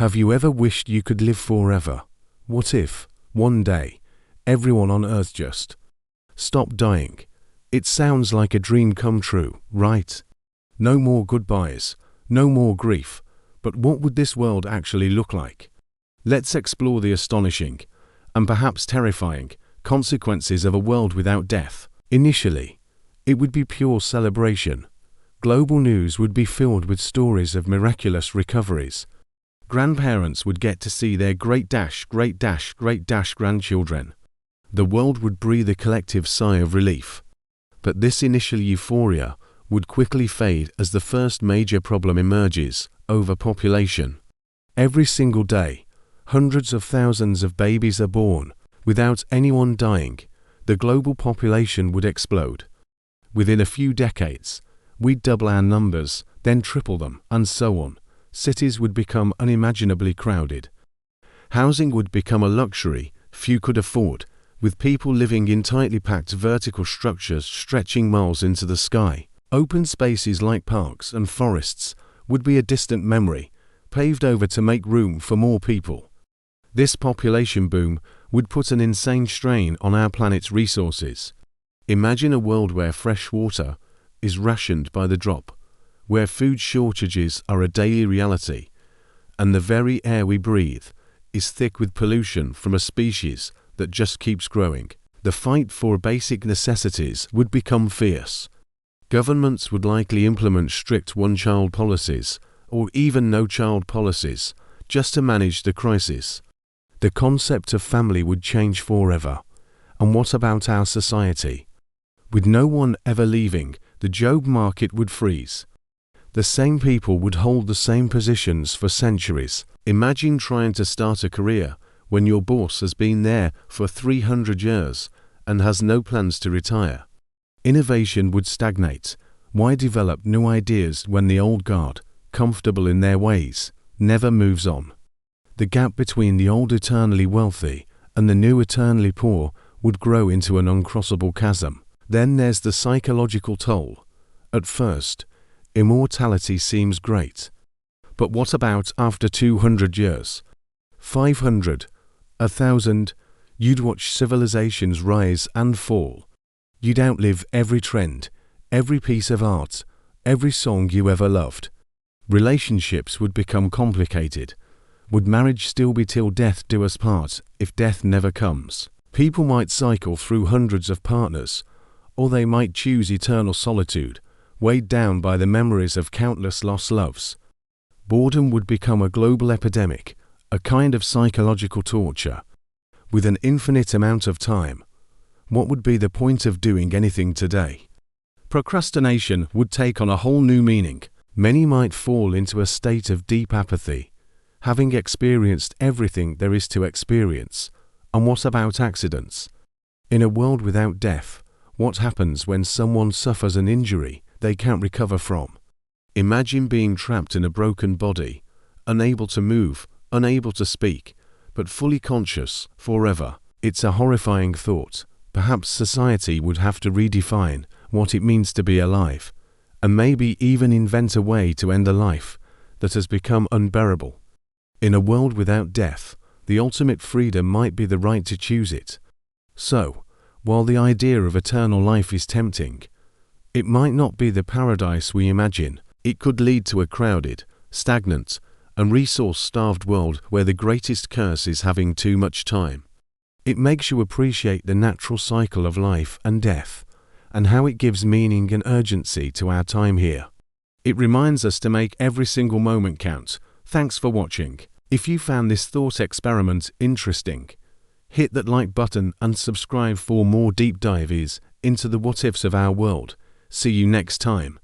Have you ever wished you could live forever? What if, one day, everyone on Earth just stopped dying? It sounds like a dream come true, right? No more goodbyes, no more grief, but what would this world actually look like? Let's explore the astonishing, and perhaps terrifying, consequences of a world without death. Initially, it would be pure celebration. Global news would be filled with stories of miraculous recoveries. Grandparents would get to see their great-grandchildren. The world would breathe a collective sigh of relief. But this initial euphoria would quickly fade as the first major problem emerges: overpopulation. Every single day, hundreds of thousands of babies are born. Without anyone dying, the global population would explode. Within a few decades, we'd double our numbers, then triple them, and so on. Cities would become unimaginably crowded. Housing would become a luxury few could afford, with people living in tightly packed vertical structures stretching miles into the sky. Open spaces like parks and forests would be a distant memory, paved over to make room for more people. This population boom would put an insane strain on our planet's resources. Imagine a world where fresh water is rationed by the drop, where food shortages are a daily reality, and the very air we breathe is thick with pollution from a species that just keeps growing. The fight for basic necessities would become fierce. Governments would likely implement strict one-child policies, or even no-child policies, just to manage the crisis. The concept of family would change forever. And what about our society? With no one ever leaving, the job market would freeze. The same people would hold the same positions for centuries. Imagine trying to start a career when your boss has been there for 300 years and has no plans to retire. Innovation would stagnate. Why develop new ideas when the old guard, comfortable in their ways, never moves on? The gap between the old eternally wealthy and the new eternally poor would grow into an uncrossable chasm. Then there's the psychological toll. At first, immortality seems great. But what about after 200 years? 500? 1,000? You'd watch civilizations rise and fall. You'd outlive every trend, every piece of art, every song you ever loved. Relationships would become complicated. Would marriage still be till death do us part if death never comes? People might cycle through hundreds of partners, or they might choose eternal solitude, weighed down by the memories of countless lost loves. Boredom would become a global epidemic, a kind of psychological torture. With an infinite amount of time, what would be the point of doing anything today? Procrastination would take on a whole new meaning. Many might fall into a state of deep apathy, having experienced everything there is to experience. And what about accidents? In a world without death, what happens when someone suffers an injury they can't recover from? Imagine being trapped in a broken body, unable to move, unable to speak, but fully conscious forever. It's a horrifying thought. Perhaps society would have to redefine what it means to be alive, and maybe even invent a way to end a life that has become unbearable. In a world without death, the ultimate freedom might be the right to choose it. So, while the idea of eternal life is tempting, it might not be the paradise we imagine. It could lead to a crowded, stagnant, and resource-starved world where the greatest curse is having too much time. It makes you appreciate the natural cycle of life and death, and how it gives meaning and urgency to our time here. It reminds us to make every single moment count. Thanks for watching. If you found this thought experiment interesting, hit that like button and subscribe for more deep dives into the what-ifs of our world. See you next time.